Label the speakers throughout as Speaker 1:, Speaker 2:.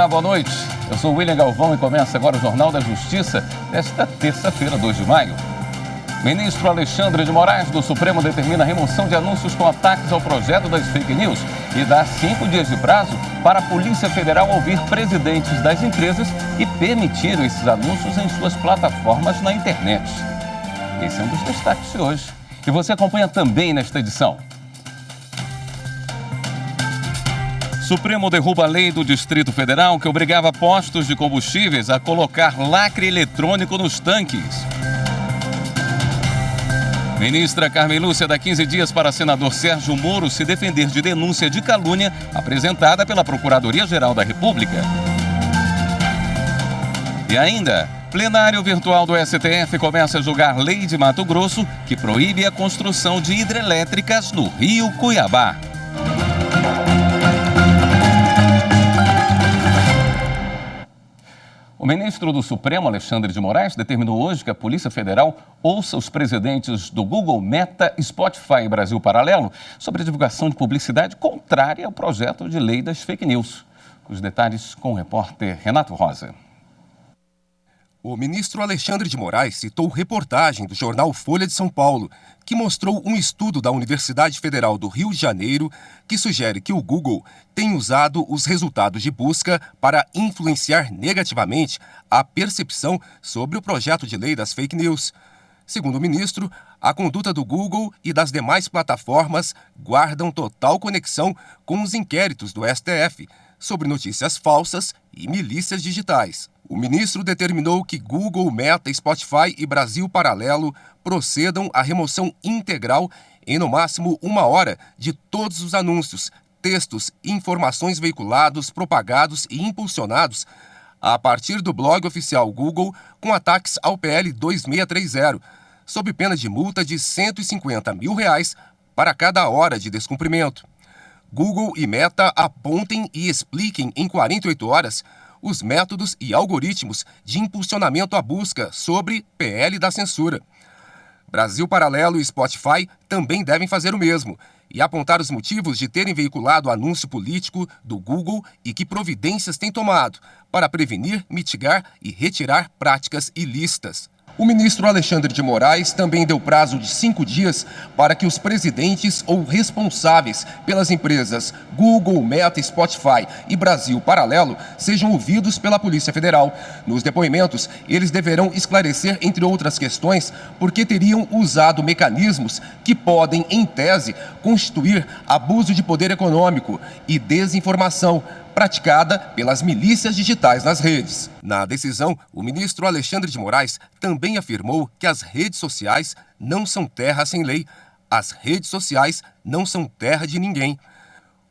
Speaker 1: Olá, boa noite. Eu sou William Galvão e começa agora o Jornal da Justiça desta terça-feira, 2 de maio. Ministro Alexandre de Moraes do Supremo determina a remoção de anúncios com ataques ao projeto das fake news e dá 5 dias de prazo para a Polícia Federal ouvir presidentes das empresas e permitir esses anúncios em suas plataformas na internet. Esse é um dos destaques de hoje. E você acompanha também nesta edição. Supremo derruba a lei do Distrito Federal que obrigava postos de combustíveis a colocar lacre eletrônico nos tanques. Ministra Carmen Lúcia dá 15 dias para senador Sérgio Moro se defender de denúncia de calúnia apresentada pela Procuradoria-Geral da República. E ainda, plenário virtual do STF começa a julgar lei de Mato Grosso que proíbe a construção de hidrelétricas no Rio Cuiabá. O ministro do Supremo, Alexandre de Moraes, determinou hoje que a Polícia Federal ouça os presidentes do Google, Meta, Spotify e Brasil Paralelo sobre a divulgação de publicidade contrária ao projeto de lei das fake news. Os detalhes com o repórter Renato Rosa.
Speaker 2: O ministro Alexandre de Moraes citou reportagem do jornal Folha de São Paulo, que mostrou um estudo da Universidade Federal do Rio de Janeiro que sugere que o Google tem usado os resultados de busca para influenciar negativamente a percepção sobre o projeto de lei das fake news. Segundo o ministro, a conduta do Google e das demais plataformas guardam total conexão com os inquéritos do STF sobre notícias falsas e milícias digitais. O ministro determinou que Google, Meta, Spotify e Brasil Paralelo procedam à remoção integral em no máximo 1 hora de todos os anúncios, textos e informações veiculados, propagados e impulsionados a partir do blog oficial Google com ataques ao PL 2630, sob pena de multa de R$ 150 mil para cada hora de descumprimento. Google e Meta apontem e expliquem em 48 horas os métodos e algoritmos de impulsionamento à busca sobre PL da censura. Brasil Paralelo e Spotify também devem fazer o mesmo e apontar os motivos de terem veiculado anúncio político do Google e que providências têm tomado para prevenir, mitigar e retirar práticas ilícitas. O ministro Alexandre de Moraes também deu prazo de 5 dias para que os presidentes ou responsáveis pelas empresas Google, Meta, Spotify e Brasil Paralelo sejam ouvidos pela Polícia Federal. Nos depoimentos, eles deverão esclarecer, entre outras questões, por que teriam usado mecanismos que podem, em tese, constituir abuso de poder econômico e desinformação praticada pelas milícias digitais nas redes. Na decisão, o ministro Alexandre de Moraes também afirmou que as redes sociais não são terra sem lei. As redes sociais não são terra de ninguém.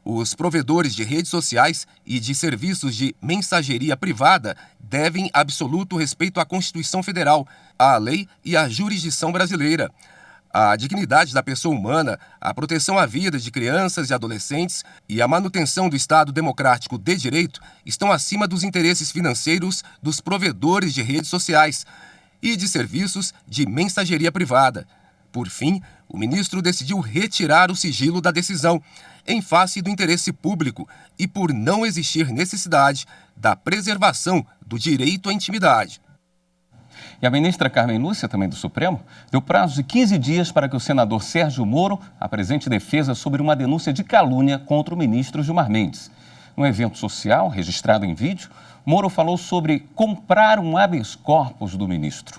Speaker 2: Os provedores de redes sociais e de serviços de mensageria privada devem absoluto respeito à Constituição Federal, à lei e à jurisdição brasileira. A dignidade da pessoa humana, a proteção à vida de crianças e adolescentes e a manutenção do Estado democrático de direito estão acima dos interesses financeiros dos provedores de redes sociais e de serviços de mensageria privada. Por fim, o ministro decidiu retirar o sigilo da decisão, em face do interesse público e por não existir necessidade da preservação do direito à intimidade.
Speaker 1: E a ministra Carmen Lúcia, também do Supremo, deu prazo de 15 dias para que o senador Sérgio Moro apresente defesa sobre uma denúncia de calúnia contra o ministro Gilmar Mendes. Num evento social, registrado em vídeo, Moro falou sobre comprar um habeas corpus do ministro.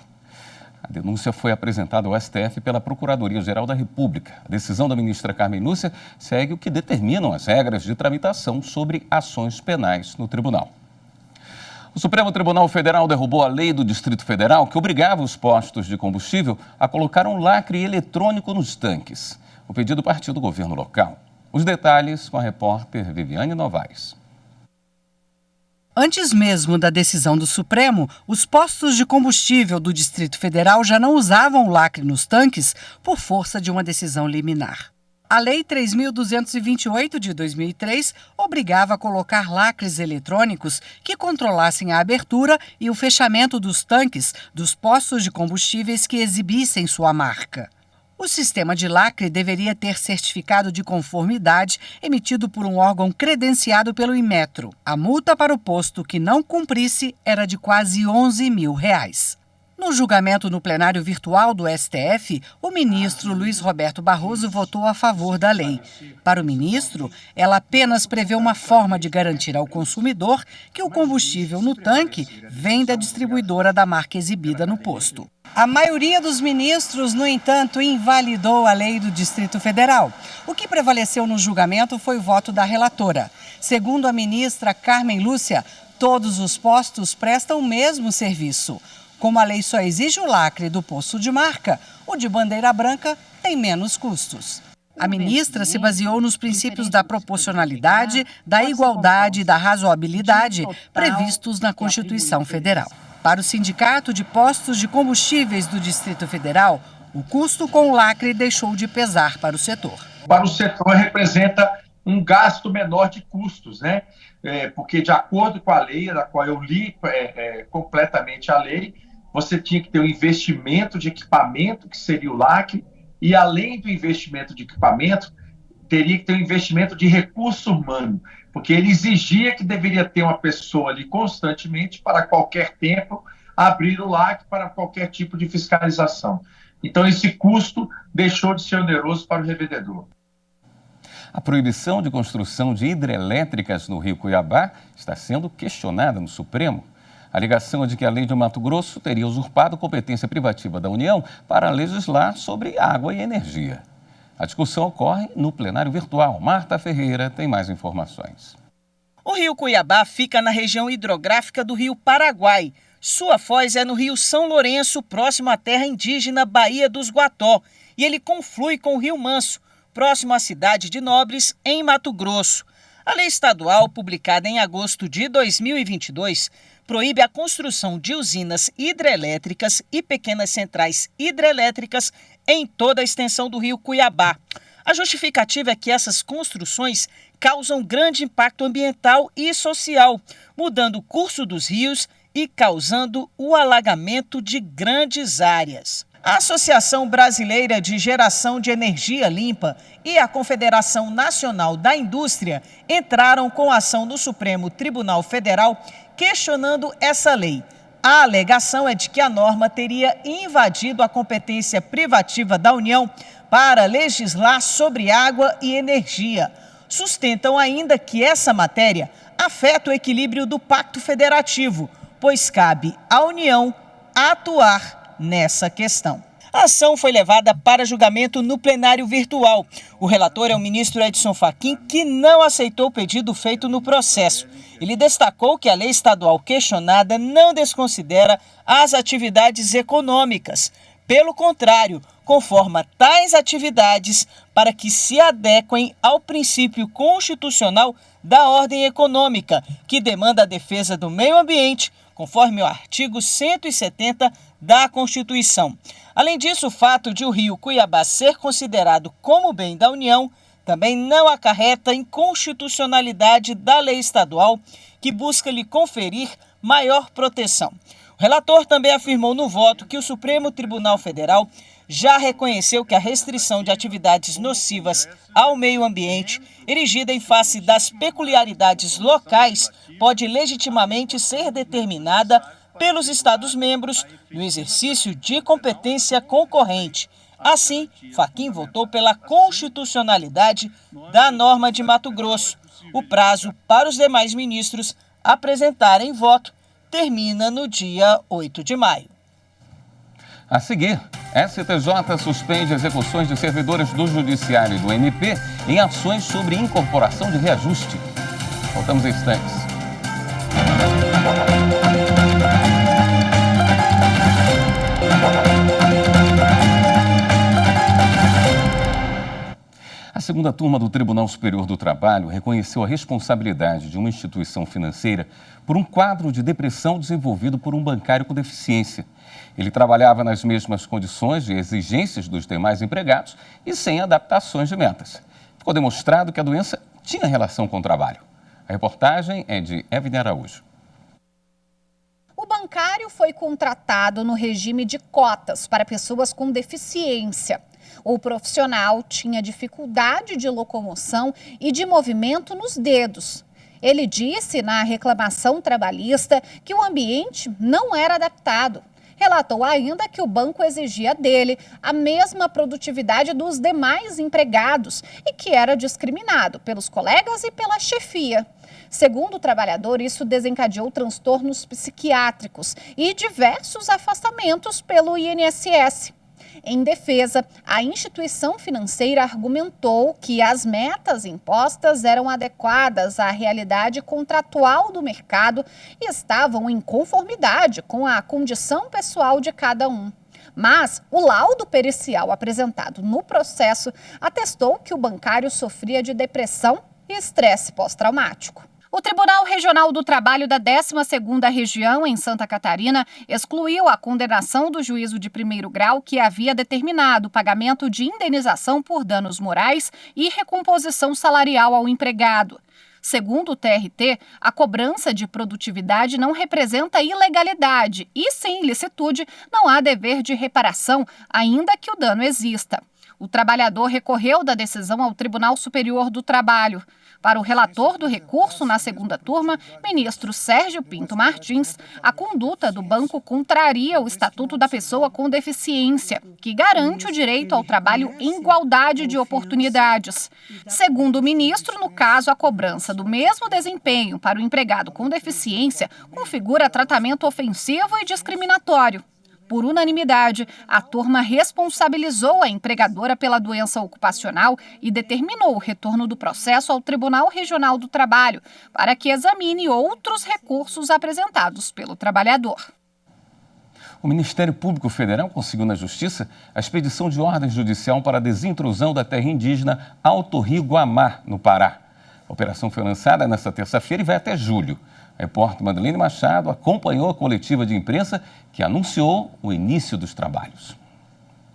Speaker 1: A denúncia foi apresentada ao STF pela Procuradoria-Geral da República. A decisão da ministra Carmen Lúcia segue o que determinam as regras de tramitação sobre ações penais no tribunal. O Supremo Tribunal Federal derrubou a lei do Distrito Federal que obrigava os postos de combustível a colocar um lacre eletrônico nos tanques. O pedido partiu do governo local. Os detalhes com a repórter Viviane Novaes.
Speaker 3: Antes mesmo da decisão do Supremo, os postos de combustível do Distrito Federal já não usavam lacre nos tanques por força de uma decisão liminar. A Lei 3.228 de 2003 obrigava a colocar lacres eletrônicos que controlassem a abertura e o fechamento dos tanques dos postos de combustíveis que exibissem sua marca. O sistema de lacre deveria ter certificado de conformidade emitido por um órgão credenciado pelo Inmetro. A multa para o posto que não cumprisse era de quase R$11 mil. No julgamento no plenário virtual do STF, o ministro Luiz Roberto Barroso votou a favor da lei. Para o ministro, ela apenas prevê uma forma de garantir ao consumidor que o combustível no tanque vem da distribuidora da marca exibida no posto. A maioria dos ministros, no entanto, invalidou a lei do Distrito Federal. O que prevaleceu no julgamento foi o voto da relatora. Segundo a ministra Carmen Lúcia, todos os postos prestam o mesmo serviço. Como a lei só exige o lacre do posto de marca, o de bandeira branca tem menos custos. A ministra se baseou nos princípios da proporcionalidade, da igualdade e da razoabilidade previstos na Constituição Federal. Para o Sindicato de Postos de Combustíveis do Distrito Federal, o custo com o lacre deixou de pesar para o setor.
Speaker 4: Para o setor representa um gasto menor de custos, né? Porque de acordo com a lei, da qual eu li completamente a lei, você tinha que ter um investimento de equipamento, que seria o lacre, e além do investimento de equipamento, teria que ter um investimento de recurso humano, porque ele exigia que deveria ter uma pessoa ali constantemente, para qualquer tempo, abrir o lacre para qualquer tipo de fiscalização. Então, esse custo deixou de ser oneroso para o revendedor.
Speaker 1: A proibição de construção de hidrelétricas no Rio Cuiabá está sendo questionada no Supremo. A alegação é de que a lei de Mato Grosso teria usurpado competência privativa da União para legislar sobre água e energia. A discussão ocorre no plenário virtual. Marta Ferreira tem mais informações.
Speaker 5: O Rio Cuiabá fica na região hidrográfica do Rio Paraguai. Sua foz é no Rio São Lourenço, próximo à terra indígena Baía dos Guató. E ele conflui com o Rio Manso, próximo à cidade de Nobres, em Mato Grosso. A lei estadual, publicada em agosto de 2022, proíbe a construção de usinas hidrelétricas e pequenas centrais hidrelétricas em toda a extensão do rio Cuiabá. A justificativa é que essas construções causam grande impacto ambiental e social, mudando o curso dos rios e causando o alagamento de grandes áreas. A Associação Brasileira de Geração de Energia Limpa e a Confederação Nacional da Indústria entraram com ação no Supremo Tribunal Federal questionando essa lei. A alegação é de que a norma teria invadido a competência privativa da União para legislar sobre água e energia. Sustentam ainda que essa matéria afeta o equilíbrio do Pacto Federativo, pois cabe à União atuar nessa questão. A ação foi levada para julgamento no plenário virtual. O relator é o ministro Edson Fachin, que não aceitou o pedido feito no processo. Ele destacou que a lei estadual questionada não desconsidera as atividades econômicas. Pelo contrário, conforma tais atividades para que se adequem ao princípio constitucional da ordem econômica, que demanda a defesa do meio ambiente, conforme o artigo 170 da Constituição. Além disso, o fato de o rio Cuiabá ser considerado como bem da União também não acarreta inconstitucionalidade da lei estadual, que busca lhe conferir maior proteção. O relator também afirmou no voto que o Supremo Tribunal Federal já reconheceu que a restrição de atividades nocivas ao meio ambiente, erigida em face das peculiaridades locais, pode legitimamente ser determinada pelos Estados-membros no exercício de competência concorrente. Assim, Fachin votou pela constitucionalidade da norma de Mato Grosso. O prazo para os demais ministros apresentarem voto termina no dia 8 de maio.
Speaker 1: A seguir, STJ suspende execuções de servidores do Judiciário e do MP em ações sobre incorporação de reajuste. Voltamos em instantes. A segunda turma do Tribunal Superior do Trabalho reconheceu a responsabilidade de uma instituição financeira por um quadro de depressão desenvolvido por um bancário com deficiência. Ele trabalhava nas mesmas condições e exigências dos demais empregados e sem adaptações de metas. Ficou demonstrado que a doença tinha relação com o trabalho. A reportagem é de Evelyn Araújo.
Speaker 6: O bancário foi contratado no regime de cotas para pessoas com deficiência. O profissional tinha dificuldade de locomoção e de movimento nos dedos. Ele disse na reclamação trabalhista que o ambiente não era adaptado. Relatou ainda que o banco exigia dele a mesma produtividade dos demais empregados e que era discriminado pelos colegas e pela chefia. Segundo o trabalhador, isso desencadeou transtornos psiquiátricos e diversos afastamentos pelo INSS. Em defesa, a instituição financeira argumentou que as metas impostas eram adequadas à realidade contratual do mercado e estavam em conformidade com a condição pessoal de cada um. Mas o laudo pericial apresentado no processo atestou que o bancário sofria de depressão e estresse pós-traumático. O Tribunal Regional do Trabalho da 12ª Região, em Santa Catarina, excluiu a condenação do juízo de primeiro grau que havia determinado o pagamento de indenização por danos morais e recomposição salarial ao empregado. Segundo o TRT, a cobrança de produtividade não representa ilegalidade e, sem ilicitude, não há dever de reparação, ainda que o dano exista. O trabalhador recorreu da decisão ao Tribunal Superior do Trabalho. Para o relator do recurso na segunda turma, ministro Sérgio Pinto Martins, a conduta do banco contraria o Estatuto da Pessoa com Deficiência, que garante o direito ao trabalho em igualdade de oportunidades. Segundo o ministro, no caso, a cobrança do mesmo desempenho para o empregado com deficiência configura tratamento ofensivo e discriminatório. Por unanimidade, a turma responsabilizou a empregadora pela doença ocupacional e determinou o retorno do processo ao Tribunal Regional do Trabalho para que examine outros recursos apresentados pelo trabalhador.
Speaker 1: O Ministério Público Federal conseguiu na Justiça a expedição de ordem judicial para a desintrusão da terra indígena Alto Rio Guamá, no Pará. A operação foi lançada nesta terça-feira e vai até julho. A repórter Madeleine Machado acompanhou a coletiva de imprensa que anunciou o início dos trabalhos.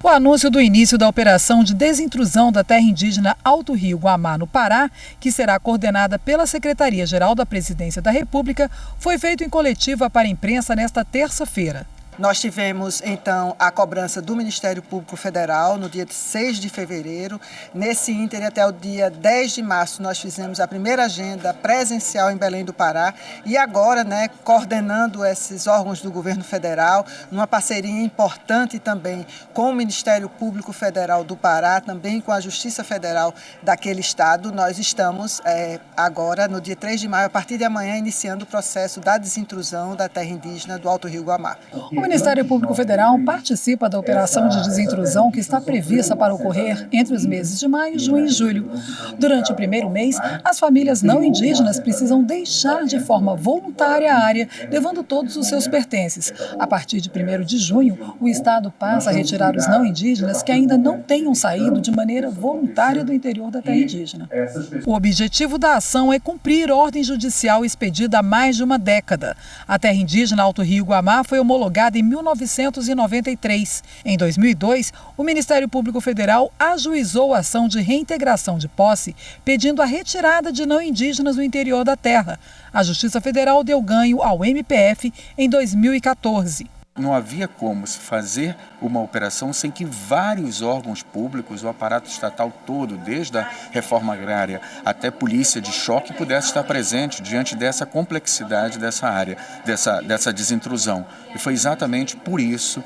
Speaker 7: O anúncio do início da operação de desintrusão da terra indígena Alto Rio Guamá, no Pará, que será coordenada pela Secretaria-Geral da Presidência da República, foi feito em coletiva para a imprensa nesta terça-feira.
Speaker 8: Nós tivemos, então, a cobrança do Ministério Público Federal no dia 6 de fevereiro. Nesse ínter, até o dia 10 de março, nós fizemos a primeira agenda presencial em Belém do Pará. E agora, coordenando esses órgãos do governo federal, numa parceria importante também com o Ministério Público Federal do Pará, também com a Justiça Federal daquele estado, nós estamos agora, no dia 3 de maio, a partir de amanhã, iniciando o processo da desintrusão da terra indígena do Alto Rio Guamá.
Speaker 7: O Ministério Público Federal participa da operação de desintrusão que está prevista para ocorrer entre os meses de maio, junho e julho. Durante o primeiro mês, as famílias não indígenas precisam deixar de forma voluntária a área, levando todos os seus pertences. A partir de 1º de junho, o Estado passa a retirar os não indígenas que ainda não tenham saído de maneira voluntária do interior da terra indígena. O objetivo da ação é cumprir ordem judicial expedida há mais de uma década. A terra indígena Alto Rio Guamá foi homologada em 1993. Em 2002, o Ministério Público Federal ajuizou a ação de reintegração de posse, pedindo a retirada de não indígenas do interior da terra. A Justiça Federal deu ganho ao MPF em 2014.
Speaker 9: Não havia como se fazer uma operação sem que vários órgãos públicos, o aparato estatal todo, desde a reforma agrária até polícia de choque, pudesse estar presente diante dessa complexidade dessa área, dessa desintrusão. E foi exatamente por isso,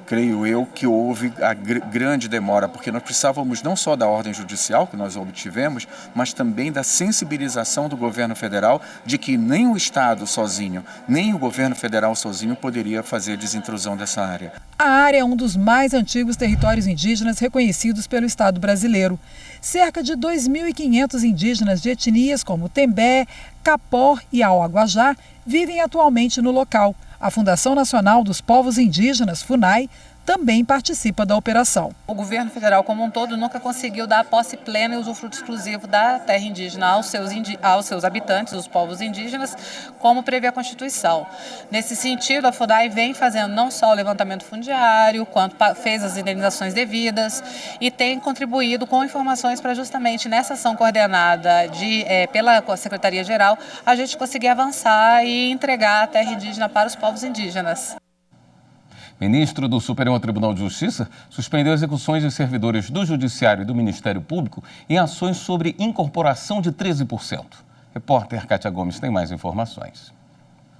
Speaker 9: creio eu, que houve a grande demora, porque nós precisávamos não só da ordem judicial, que nós obtivemos, mas também da sensibilização do governo federal de que nem o Estado sozinho, nem o governo federal sozinho poderia fazer desintrusão dessa área.
Speaker 7: A área é um dos mais antigos territórios indígenas reconhecidos pelo Estado brasileiro. Cerca de 2.500 indígenas de etnias como Tembé, Capó e Auaguajá vivem atualmente no local. A Fundação Nacional dos Povos Indígenas, FUNAI, também participa da operação.
Speaker 10: O governo federal como um todo nunca conseguiu dar a posse plena e usufruto exclusivo da terra indígena aos seus habitantes, os povos indígenas, como prevê a Constituição. Nesse sentido, a FUNAI vem fazendo não só o levantamento fundiário, quanto fez as indenizações devidas e tem contribuído com informações para justamente nessa ação coordenada pela Secretaria-Geral a gente conseguir avançar e entregar a terra indígena para os povos indígenas.
Speaker 1: Ministro do Superior Tribunal de Justiça suspendeu execuções de servidores do Judiciário e do Ministério Público em ações sobre incorporação de 13%. Repórter Kátia Gomes tem mais informações.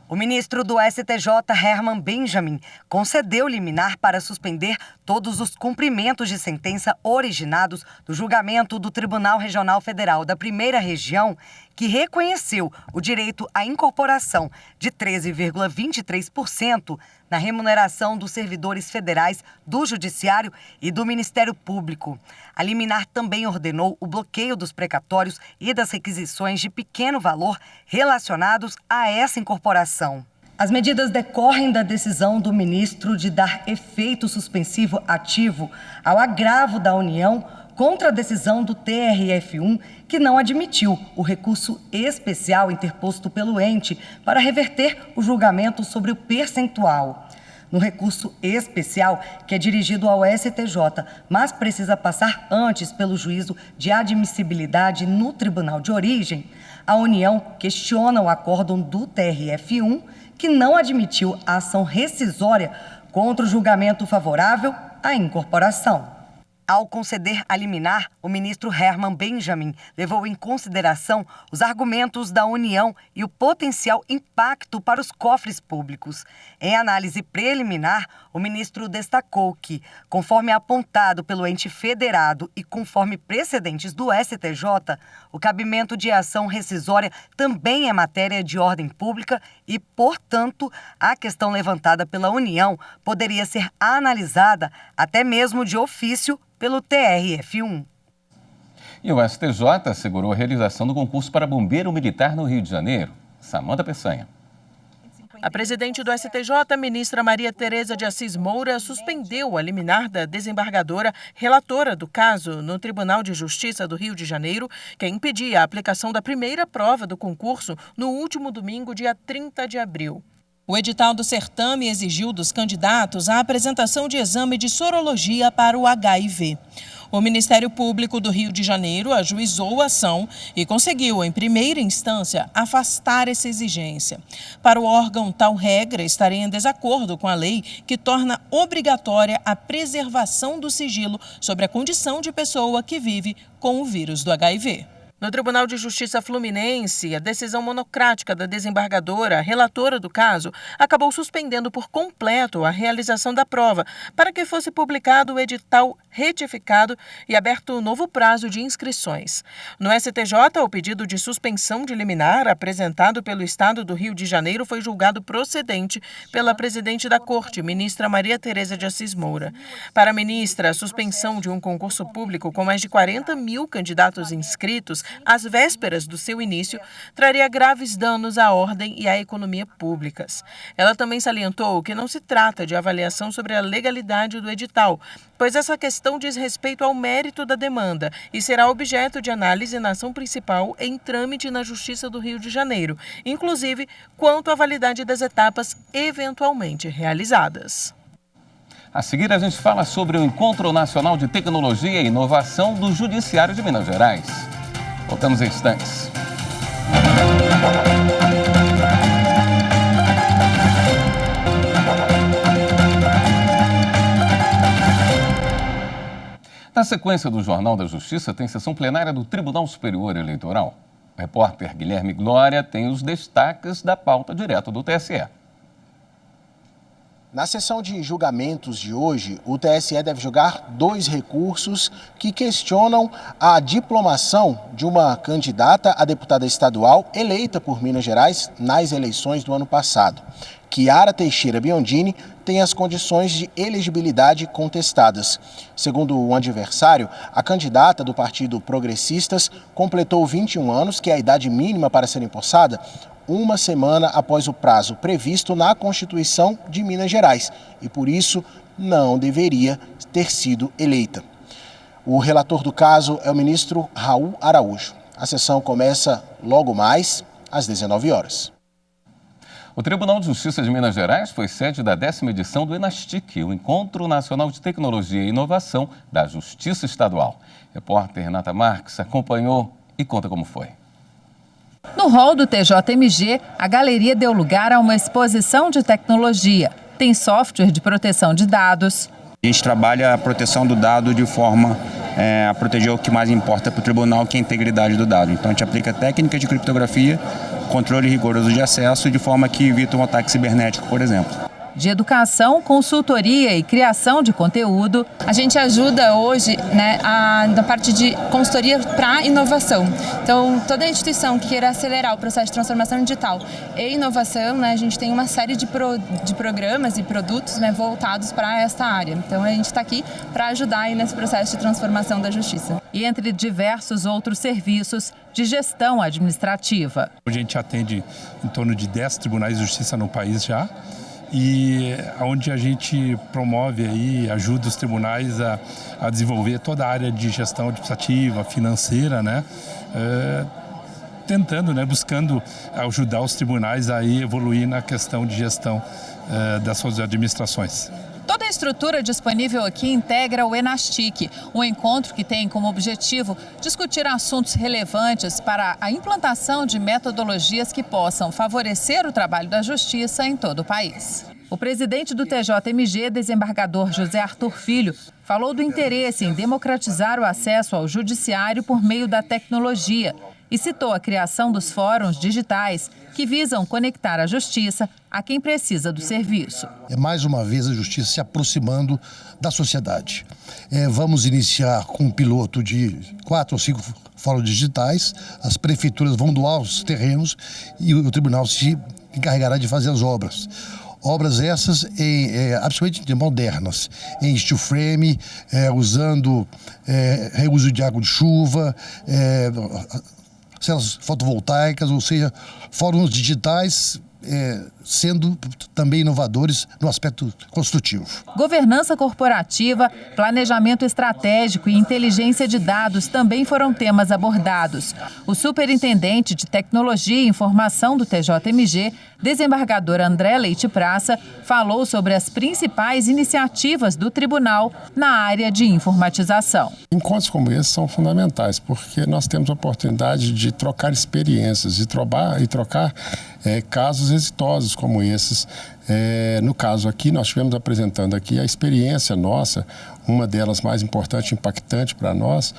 Speaker 11: O ministro do STJ, Herman Benjamin, concedeu liminar para suspender todos os cumprimentos de sentença originados do julgamento do Tribunal Regional Federal da Primeira Região, que reconheceu o direito à incorporação de 13,23% na remuneração dos servidores federais do Judiciário e do Ministério Público. A liminar também ordenou o bloqueio dos precatórios e das requisições de pequeno valor relacionados a essa incorporação. As medidas decorrem da decisão do ministro de dar efeito suspensivo ativo ao agravo da União contra a decisão do TRF1, que não admitiu o recurso especial interposto pelo ente para reverter o julgamento sobre o percentual. No recurso especial, que é dirigido ao STJ, mas precisa passar antes pelo juízo de admissibilidade no tribunal de origem, a União questiona o acórdão do TRF1, que não admitiu a ação rescisória contra o julgamento favorável à incorporação. Ao conceder a liminar, o ministro Herman Benjamin levou em consideração os argumentos da União e o potencial impacto para os cofres públicos. Em análise preliminar, o ministro destacou que, conforme apontado pelo ente federado e conforme precedentes do STJ, o cabimento de ação rescisória também é matéria de ordem pública e, portanto, a questão levantada pela União poderia ser analisada até mesmo de ofício pelo TRF1.
Speaker 1: E o STJ assegurou a realização do concurso para bombeiro militar no Rio de Janeiro. Samanta Peçanha.
Speaker 12: A presidente do STJ, ministra Maria Tereza de Assis Moura, suspendeu a liminar da desembargadora relatora do caso no Tribunal de Justiça do Rio de Janeiro, que impedia a aplicação da primeira prova do concurso no último domingo, dia 30 de abril. O edital do certame exigiu dos candidatos a apresentação de exame de sorologia para o HIV. O Ministério Público do Rio de Janeiro ajuizou a ação e conseguiu, em primeira instância, afastar essa exigência. Para o órgão, tal regra estaria em desacordo com a lei que torna obrigatória a preservação do sigilo sobre a condição de pessoa que vive com o vírus do HIV. No Tribunal de Justiça Fluminense, a decisão monocrática da desembargadora, relatora do caso, acabou suspendendo por completo a realização da prova para que fosse publicado o edital retificado e aberto um novo prazo de inscrições. No STJ, o pedido de suspensão de liminar apresentado pelo Estado do Rio de Janeiro foi julgado procedente pela presidente da Corte, ministra Maria Tereza de Assis Moura. Para a ministra, a suspensão de um concurso público com mais de 40 mil candidatos inscritos às vésperas do seu início, traria graves danos à ordem e à economia públicas. Ela também salientou que não se trata de avaliação sobre a legalidade do edital, pois essa questão diz respeito ao mérito da demanda e será objeto de análise na ação principal em trâmite na Justiça do Rio de Janeiro, inclusive quanto à validade das etapas eventualmente realizadas.
Speaker 1: A seguir, a gente fala sobre o Encontro Nacional de Tecnologia e Inovação do Judiciário de Minas Gerais. Voltamos em instantes. Na sequência do Jornal da Justiça, tem sessão plenária do Tribunal Superior Eleitoral. O repórter Guilherme Glória tem os destaques da pauta direto do TSE.
Speaker 13: Na sessão de julgamentos de hoje, o TSE deve julgar 2 recursos que questionam a diplomação de uma candidata a deputada estadual eleita por Minas Gerais nas eleições do ano passado. Chiara Teixeira Biondini tem as condições de elegibilidade contestadas. Segundo o adversário, a candidata do Partido Progressistas completou 21 anos, que é a idade mínima para ser empossada, uma semana após o prazo previsto na Constituição de Minas Gerais e, por isso, não deveria ter sido eleita. O relator do caso é o ministro Raul Araújo. A sessão começa logo mais, às 19 horas.
Speaker 1: O Tribunal de Justiça de Minas Gerais foi sede da 10ª edição do ENASTIC, o Encontro Nacional de Tecnologia e Inovação da Justiça Estadual. Repórter Renata Marques acompanhou e conta como foi.
Speaker 14: No hall do TJMG, a galeria deu lugar a uma exposição de tecnologia. tem software de proteção de dados.
Speaker 15: A gente trabalha a proteção do dado de forma a proteger o que mais importa para o tribunal, que é a integridade do dado. Então a gente aplica técnicas de criptografia, controle rigoroso de acesso, de forma que evita um ataque cibernético, por exemplo.
Speaker 14: De educação, consultoria e criação de conteúdo.
Speaker 16: A gente ajuda hoje, na parte de consultoria para inovação. Então, toda instituição que queira acelerar o processo de transformação digital e inovação, a gente tem uma série de programas e produtos voltados para esta área. Então, a gente está aqui para ajudar aí nesse processo de transformação da justiça.
Speaker 14: E entre diversos outros serviços de gestão administrativa.
Speaker 17: A gente atende em torno de 10 tribunais de justiça no país já. E onde a gente promove aí, ajuda os tribunais a desenvolver toda a área de gestão administrativa, financeira, tentando, buscando ajudar os tribunais a evoluir na questão de gestão das suas administrações.
Speaker 14: Toda a estrutura disponível aqui integra o Enastic, um encontro que tem como objetivo discutir assuntos relevantes para a implantação de metodologias que possam favorecer o trabalho da justiça em todo o país. O presidente do TJMG, desembargador José Arthur Filho, falou do interesse em democratizar o acesso ao judiciário por meio da tecnologia e citou a criação dos fóruns digitais que visam conectar a justiça a quem precisa do serviço.
Speaker 18: É mais uma vez a justiça se aproximando da sociedade. Vamos iniciar com um piloto de 4 ou 5 fóruns digitais, as prefeituras vão doar os terrenos e o tribunal se encarregará de fazer as obras. Obras essas absolutamente modernas, em steel frame, usando reuso de água de chuva, células fotovoltaicas, ou seja, fóruns digitais sendo também inovadores no aspecto construtivo.
Speaker 14: Governança corporativa, planejamento estratégico e inteligência de dados também foram temas abordados. O superintendente de Tecnologia e Informação do TJMG, desembargador André Leite Praça, falou sobre as principais iniciativas do tribunal na área de informatização.
Speaker 19: Encontros como esse são fundamentais, porque nós temos a oportunidade de trocar experiências e trocar casos exitosos como esses. No caso aqui, nós estivemos apresentando aqui a experiência nossa, uma delas mais importante e impactante para nós,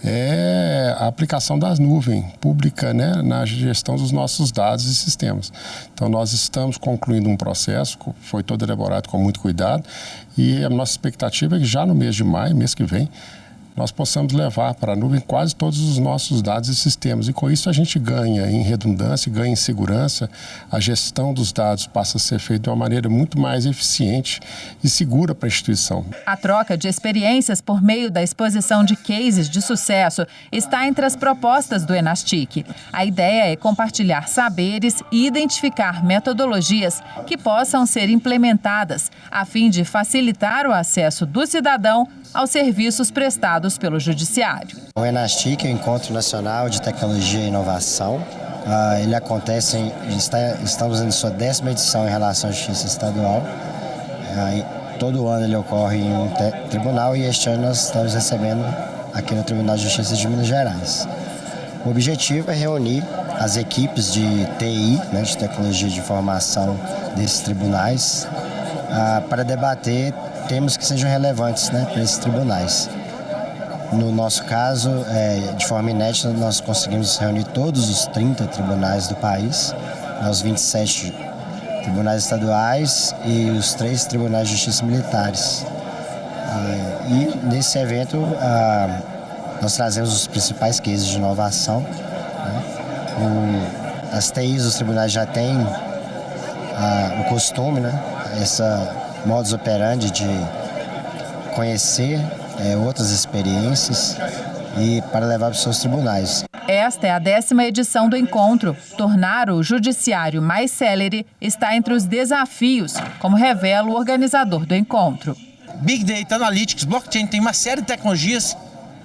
Speaker 19: é a aplicação das nuvens pública na gestão dos nossos dados e sistemas. Então, nós estamos concluindo um processo, foi todo elaborado com muito cuidado, e a nossa expectativa é que já no mês de maio, mês que vem, nós possamos levar para a nuvem quase todos os nossos dados e sistemas. E com isso a gente ganha em redundância, ganha em segurança. A gestão dos dados passa a ser feita de uma maneira muito mais eficiente e segura para a instituição.
Speaker 14: A troca de experiências por meio da exposição de cases de sucesso está entre as propostas do Enastic. A ideia é compartilhar saberes e identificar metodologias que possam ser implementadas a fim de facilitar o acesso do cidadão aos serviços prestados pelo Judiciário.
Speaker 20: O Enastic é o Encontro Nacional de Tecnologia e Inovação. Ele acontece, estamos em sua 10ª edição em relação à Justiça Estadual. Todo ano ele ocorre em um tribunal e este ano nós estamos recebendo aqui no Tribunal de Justiça de Minas Gerais. O objetivo é reunir as equipes de TI, de Tecnologia de Informação desses tribunais, para debater temas que sejam relevantes para esses tribunais. No nosso caso, de forma inédita, nós conseguimos reunir todos os 30 tribunais do país, os 27 tribunais estaduais e os 3 tribunais de justiça militares. E nesse evento, nós trazemos os principais cases de inovação. As TIs dos tribunais já têm o costume, essa modus operandi de conhecer outras experiências e para levar para os seus tribunais.
Speaker 14: Esta é a 10ª edição do encontro. Tornar o judiciário mais célere está entre os desafios, como revela o organizador do encontro.
Speaker 21: Big Data, Analytics, Blockchain, tem uma série de tecnologias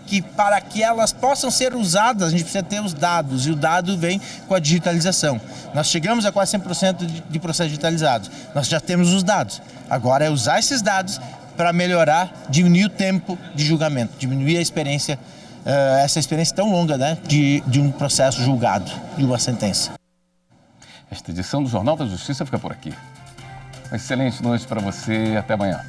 Speaker 21: que para que elas possam ser usadas, a gente precisa ter os dados, e o dado vem com a digitalização. Nós chegamos a quase 100% de processos digitalizados. Nós já temos os dados. Agora é usar esses dados para melhorar, diminuir o tempo de julgamento, diminuir a experiência, essa experiência tão longa de um processo julgado, de uma sentença.
Speaker 1: Esta edição do Jornal da Justiça fica por aqui. Uma excelente noite para você e até amanhã.